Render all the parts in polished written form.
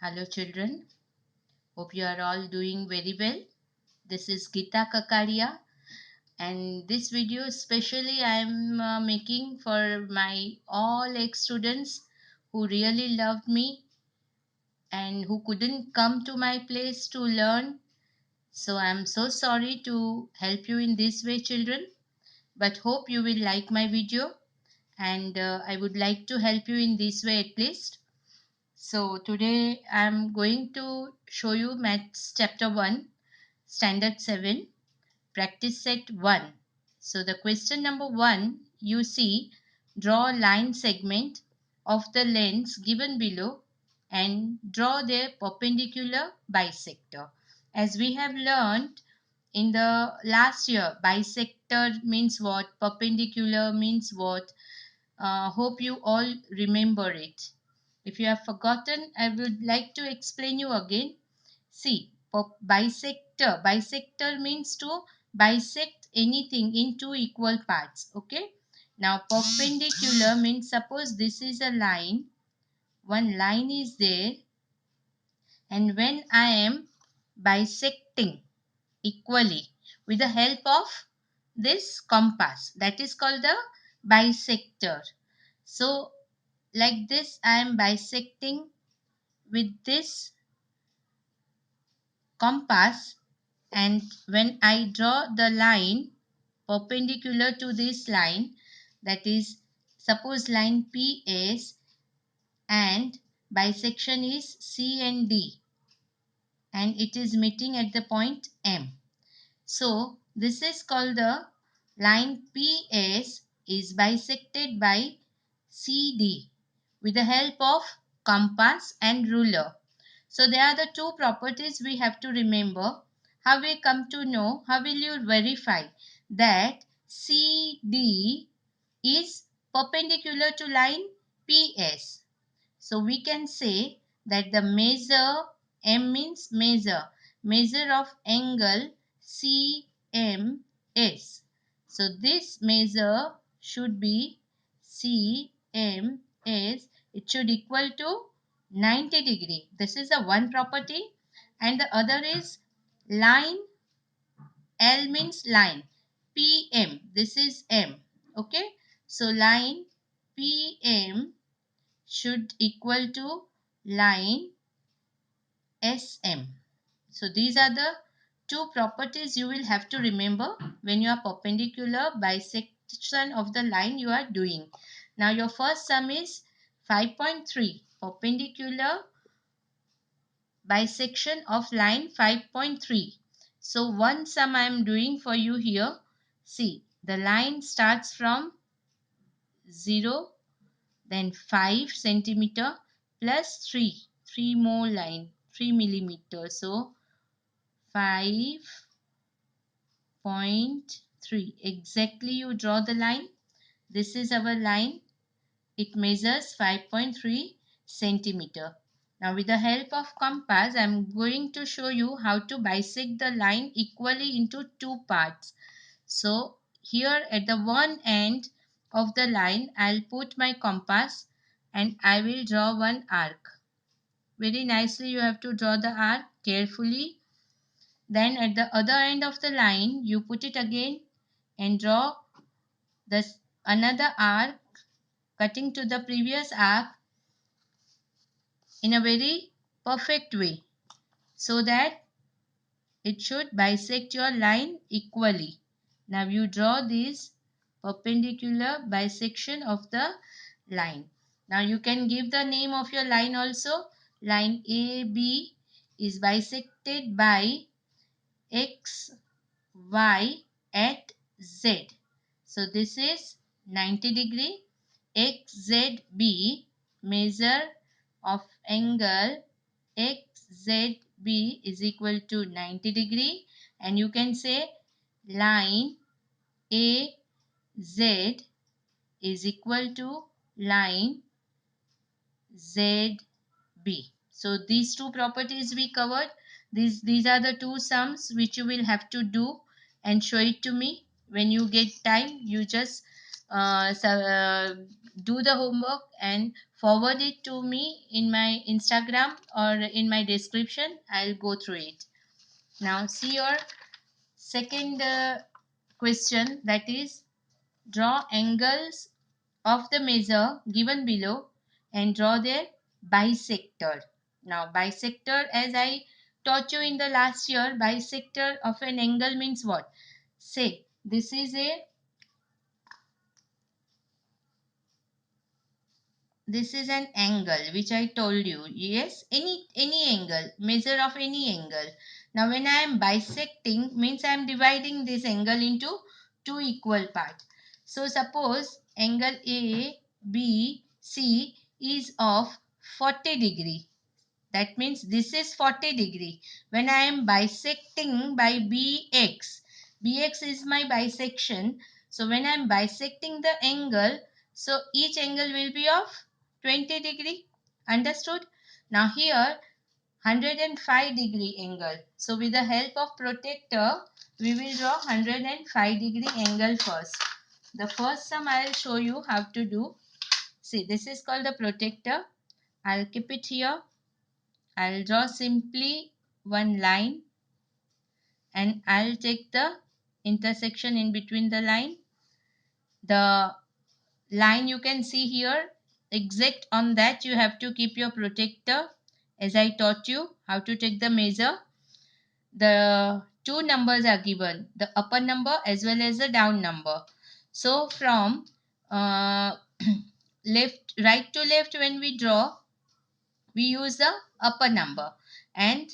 Hello children, hope you are all doing very well. This is Gita Kakaria and this video especially I am making for my all ex students who really loved me and who couldn't come to my place to learn. So I am so sorry to help you in this way children, but hope you will like my video and I would like to help you in this way at least. So today I am going to show you Maths chapter 1 Standard 7, Practice Set 1. So the question number 1, you see, draw a line segment of the lengths given below and draw their perpendicular bisector. As we have learned in the last year, bisector means what, perpendicular means what. Hope you all remember it. If you have forgotten, I would like to explain you again. See, bisector. Bisector means to bisect anything in two equal parts. Okay. Now, perpendicular means suppose this is a line. One line is there. And when I am bisecting equally with the help of this compass, that is called the bisector. So, like this, I am bisecting with this compass, and when I draw the line perpendicular to this line, that is suppose line PS and bisection is C and D and it is meeting at the point M. So this is called the line PS is bisected by CD with the help of compass and ruler. So there are the two properties we have to remember. How we come to know, how will you verify that CD is perpendicular to line PS? So we can say that the measure, M means measure of angle CMS. So this measure should be CMS. It should equal to 90 degree. This is the one property, and the other is line. L means line. PM. This is M. Okay. So line PM should equal to line SM. So these are the two properties you will have to remember when you are perpendicular bisection of the line you are doing. Now your first sum is 5.3, perpendicular bisection of line 5.3. So one sum I am doing for you here. See, the line starts from 0, then 5 centimeter plus 3 more line, 3 millimeter. So 5.3, exactly you draw the line. This is our line. It measures 5.3 centimeter. Now with the help of compass, I am going to show you how to bisect the line equally into two parts. So here at the one end of the line, I'll put my compass and I will draw one arc. Very nicely you have to draw the arc carefully. Then at the other end of the line, you put it again and draw this another arc cutting to the previous arc in a very perfect way so that it should bisect your line equally. Now you draw this perpendicular bisection of the line. Now you can give the name of your line also. Line AB is bisected by X, Y at Z. So this is 90 degree. XZB, measure of angle XZB is equal to 90 degree, and you can say line AZ is equal to line ZB. So these two properties we covered. These are the two sums which you will have to do and show it to me. When you get time, you just do the homework and forward it to me in my Instagram or in my description. I'll go through it. Now see your second question, that is, draw angles of the measure given below and draw their bisector. Now bisector, as I taught you in the last year, bisector of an angle means what? Say this is an angle which I told you. Yes, any angle, measure of any angle. Now when I am bisecting means I am dividing this angle into two equal parts. So suppose angle A B C is of 40 degree. That means this is 40 degree. When I am bisecting by BX, BX is my bisection. So when I am bisecting the angle, so each angle will be of 20 degree. Understood? Now here 105 degree angle. So with the help of protractor, we will draw 105 degree angle first. The first sum I will show you how to do. See, this is called the protractor. I'll keep it here. I'll draw simply one line and I'll take the intersection in between the line. The line you can see here, exact on that you have to keep your protractor, as I taught you how to take the measure. The two numbers are given, the upper number as well as the down number. So from right to left, when we draw, we use the upper number, and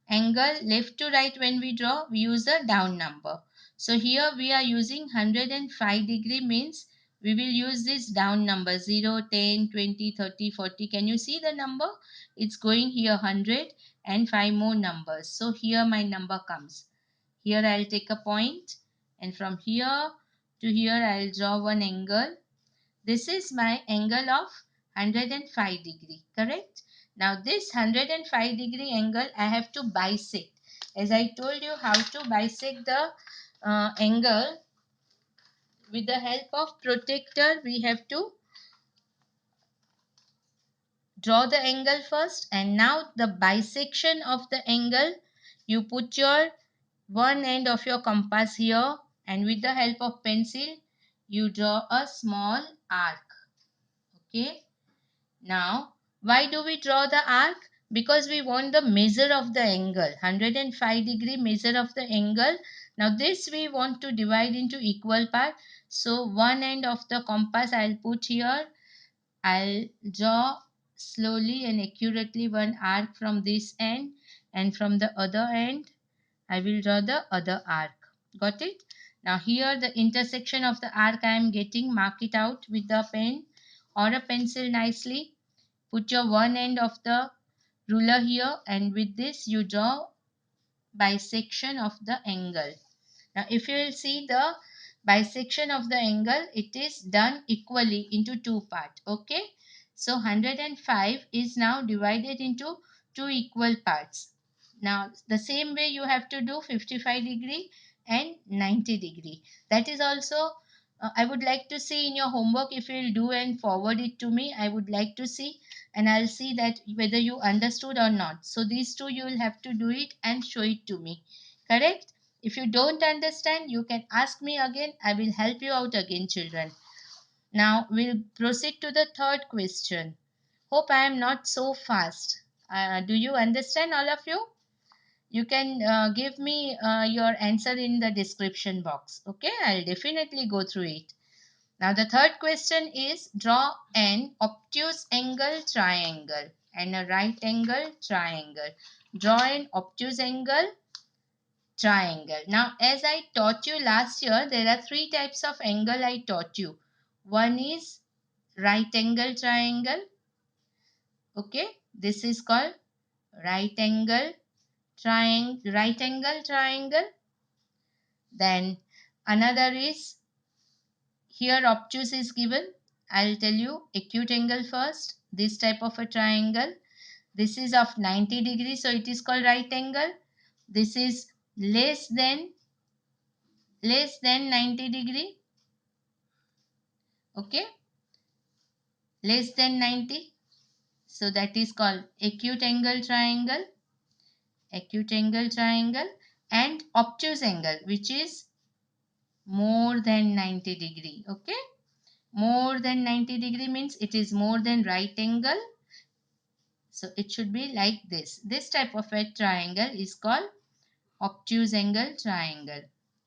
angle left to right, when we draw, we use the down number. So here we are using 105 degree, means we will use this down number 0, 10, 20, 30, 40. Can you see the number? It's going here 100 and 5 more numbers. So here my number comes. Here I'll take a point, and from here to here I'll draw one angle. This is my angle of 105 degree, correct? Now this 105 degree angle I have to bisect. As I told you how to bisect the angle, with the help of protractor we have to draw the angle first, and now the bisection of the angle, you put your one end of your compass here, and with the help of pencil you draw a small arc. Okay. Now, why do we draw the arc? Because we want the measure of the angle, 105 degree measure of the angle. Now this we want to divide into equal part. So one end of the compass I'll put here. I'll draw slowly and accurately one arc from this end, and from the other end I will draw the other arc. Got it? Now here the intersection of the arc I am getting, mark it out with the pen or a pencil nicely. Put your one end of the ruler here, and with this you draw bisection of the angle. Now if you will see the bisection of the angle, it is done equally into two parts. Okay. So 105 is now divided into two equal parts. Now the same way you have to do 55 degree and 90 degree. That is also I would like to see in your homework. If you will do and forward it to me, I would like to see, and I'll see that whether you understood or not. So these two you will have to do it and show it to me. Correct? If you don't understand, you can ask me again. I will help you out again, children. Now we'll proceed to the third question. Hope I am not so fast. Do you understand, all of you? You can give me your answer in the description box. Okay, I'll definitely go through it. Now the third question is, draw an obtuse angle triangle and a right angle triangle. Draw an obtuse angle triangle. Now as I taught you last year, there are three types of angle I taught you. One is right angle triangle. Okay, this is called right angle triangle. Then another is, here obtuse is given. I'll tell you acute angle first. This type of a triangle. This is of 90 degrees, so it is called right angle. This is less than 90 degree. Okay, less than 90. So that is called acute angle triangle, acute angle triangle, and obtuse angle, which is more than 90 degree. Okay, more than 90 degree means it is more than right angle. So it should be like this. This type of a triangle is called obtuse angle triangle.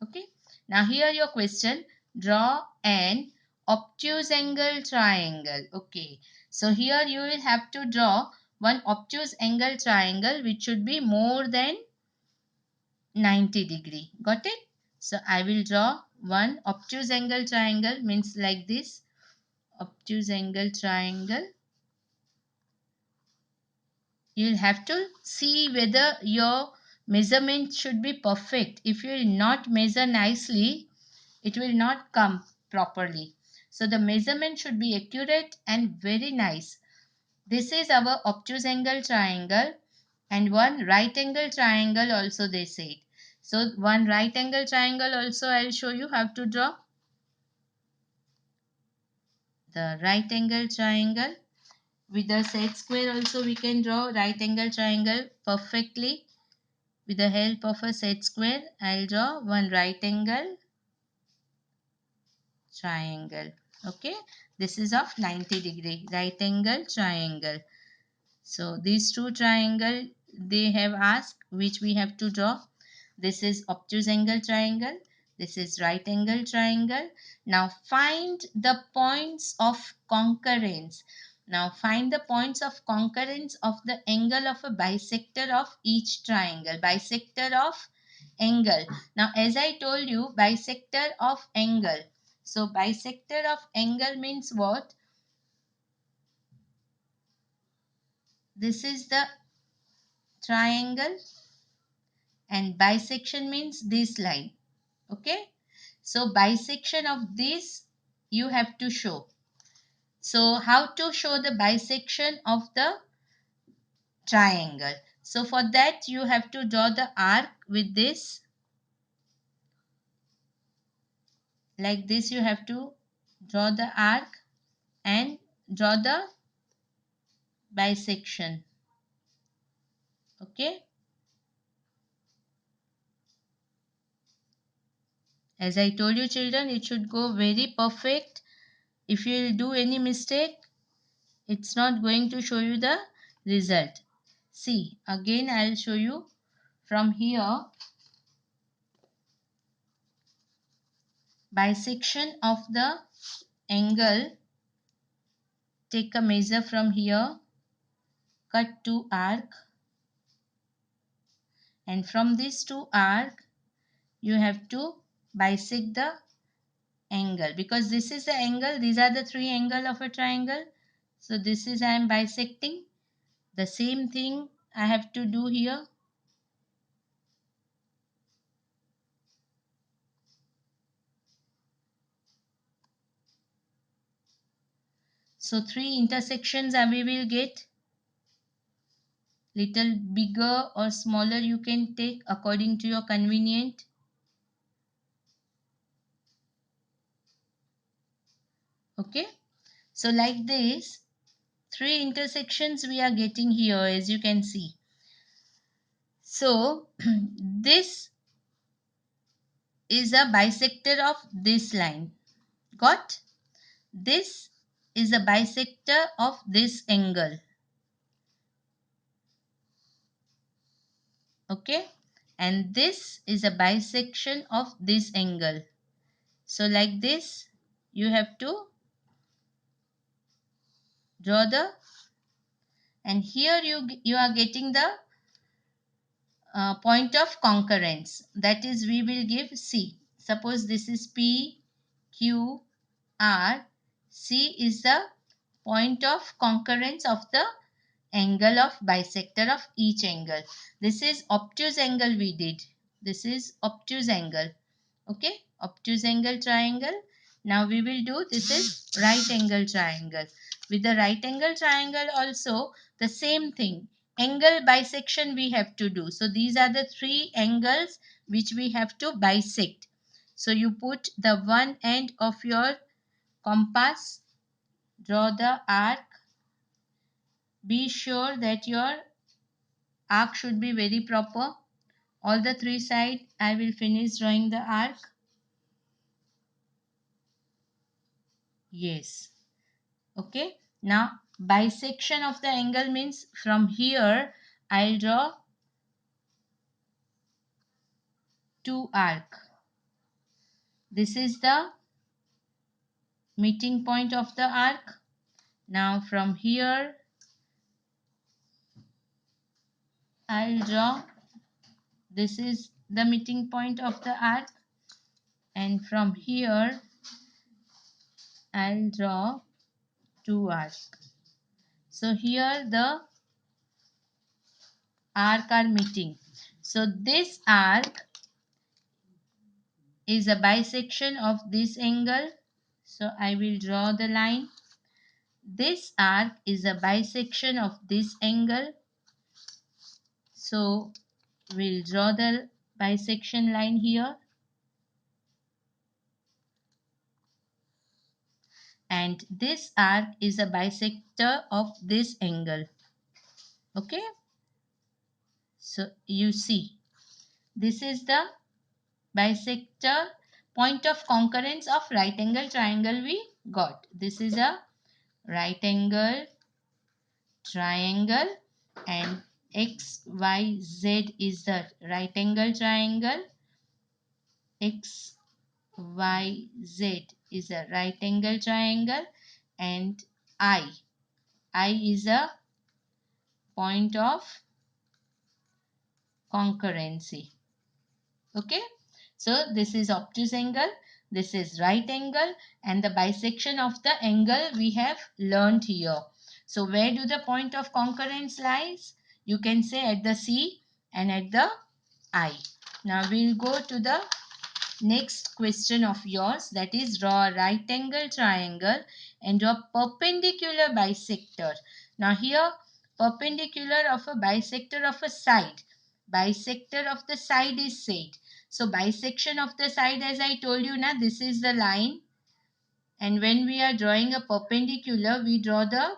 Okay, now here your question: draw an obtuse angle triangle. Okay, so here you will have to draw one obtuse angle triangle which should be more than 90 degree. Got it? So I will draw one obtuse angle triangle, means like this. Obtuse angle triangle. You'll have to see whether your measurement should be perfect. If you will not measure nicely, it will not come properly. So the measurement should be accurate and very nice. This is our obtuse angle triangle, and one right angle triangle also they said. So one right angle triangle also I'll show you how to draw. The right angle triangle. With the set square also we can draw right angle triangle perfectly. With the help of a set square, I'll draw one right angle triangle. Okay, this is of 90 degree right angle triangle. So these two triangle they have asked which we have to draw. This is obtuse angle triangle. This is right angle triangle. Now find the points of concurrence. Now find the points of concurrence of the angle of a bisector of each triangle. Bisector of angle. Now as I told you, bisector of angle. So bisector of angle means what? This is the triangle, and bisection means this line. Okay, so bisection of this you have to show. So how to show the bisection of the triangle? So for that you have to draw the arc with this, like this. You have to draw the arc and draw the bisection. Okay, as I told you children, it should go very perfect. If you will do any mistake, it's not going to show you the result. See, again I'll show you from here. Bisection of the angle. Take a measure from here, cut two arc, and from these two arc you have to bisect the angle, because this is the angle, these are the three angle of a triangle. So this is I am bisecting. The same thing I have to do here. So three intersections we will get. Little bigger or smaller you can take according to your convenient. Okay, so like this, three intersections we are getting here, as you can see. So this is a bisector of this line. Got? This is a bisector of this angle. Okay, and this is a bisection of this angle. So like this you have to draw the, and here you are getting the point of concurrence. That is, we will give C. Suppose this is P, Q, R. C is the point of concurrence of the angle of bisector of each angle. This is obtuse angle we did. This is obtuse angle. Okay, obtuse angle triangle. Now we will do, this is right angle triangle. With the right angle triangle also the same thing. Angle bisection we have to do. So these are the three angles which we have to bisect. So you put the one end of your compass, draw the arc. Be sure that your arc should be very proper. All the three sides I will finish drawing the arc. Yes. Okay. Now bisection of the angle means from here I'll draw two arc. This is the meeting point of the arc. Now from here I'll draw, this is the meeting point of the arc, and from here I'll draw two arcs. So here the arc are meeting. So this arc is a bisection of this angle. So I will draw the line. This arc is a bisection of this angle. So we'll draw the bisection line here. And this arc is a bisector of this angle. Okay. So you see, this is the bisector point of concurrence of right angle triangle we got. This is a right angle triangle, and XYZ is the right angle triangle. XYZ is a right angle triangle, and I is a point of concurrency. Okay, so this is obtuse angle, this is right angle, and the bisection of the angle we have learned here. So where do the point of concurrence lies? You can say at the C and at the I. Now we'll go to the next question of yours, that is draw a right angle triangle and draw perpendicular bisector. Now here perpendicular of a bisector of a side. Bisector of the side is said. So bisection of the side, as I told you now, this is the line, and when we are drawing a perpendicular we draw the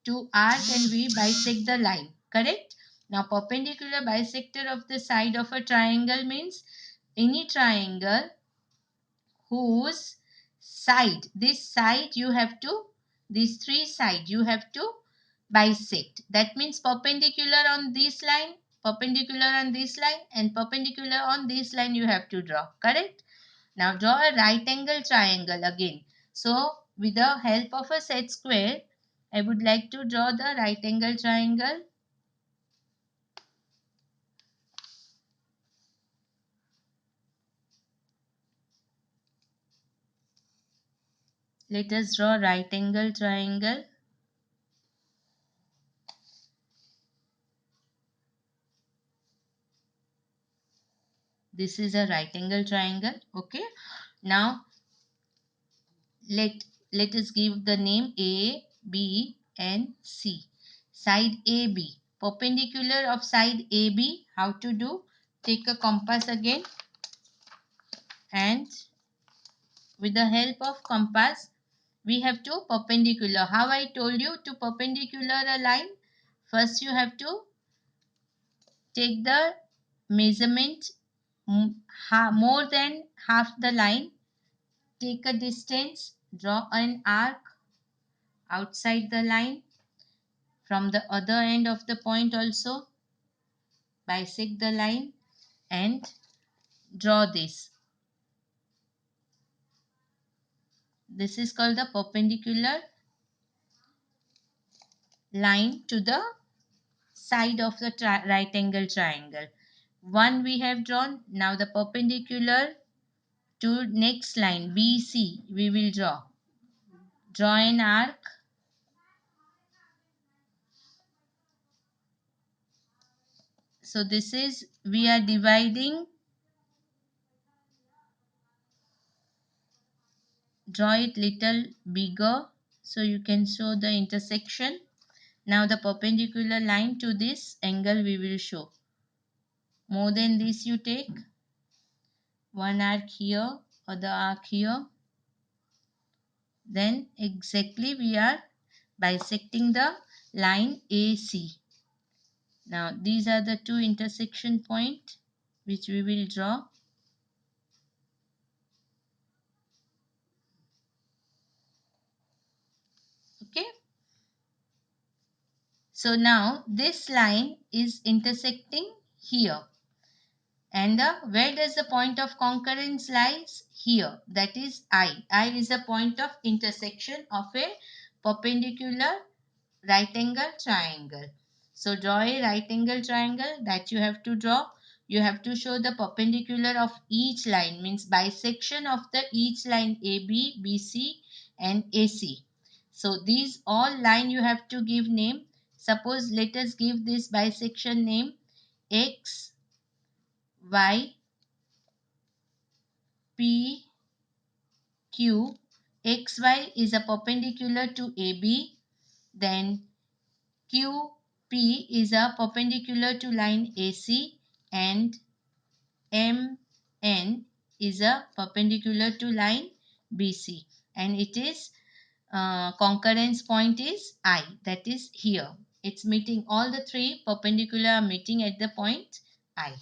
two arc and we bisect the line. Correct? Now perpendicular bisector of the side of a triangle means any triangle whose side, this side you have to, these three side you have to bisect. That means perpendicular on this line, perpendicular on this line, and perpendicular on this line you have to draw. Correct? Now draw a right angle triangle again. So with the help of a set square, I would like to draw the right angle triangle. Let us draw right angle triangle. This is a right angle triangle. Okay. Now let us give the name A, B and C. Side AB. Perpendicular of side AB. How to do? Take a compass again, and with the help of compass we have to perpendicular. How I told you to perpendicular a line? First you have to take the measurement more than half the line. Take a distance, draw an arc outside the line. From the other end of the point also bisect the line and draw this. This is called the perpendicular line to the side of the right angle triangle. One we have drawn. Now the perpendicular to next line BC we will draw. Draw an arc. So this is, we are dividing. Draw it little bigger so you can show the intersection. Now the perpendicular line to this angle we will show. More than this you take. One arc here, other arc here. then exactly we are bisecting the line AC. Now these are the two intersection point which we will draw. Okay. So now this line is intersecting here. And where does the point of concurrence lies? Here. That is I. I is a point of intersection of a perpendicular right angle triangle. So draw a right angle triangle that you have to draw. You have to show the perpendicular of each line, means bisection of the each line AB, BC and AC. So these all line you have to give name. Suppose let us give this bisection name X, Y, P, Q. XY is a perpendicular to AB. Then QP is a perpendicular to line AC and MN is a perpendicular to line BC, and it is concurrence point is I, that is here. It's meeting all the three perpendicular are meeting at the point I.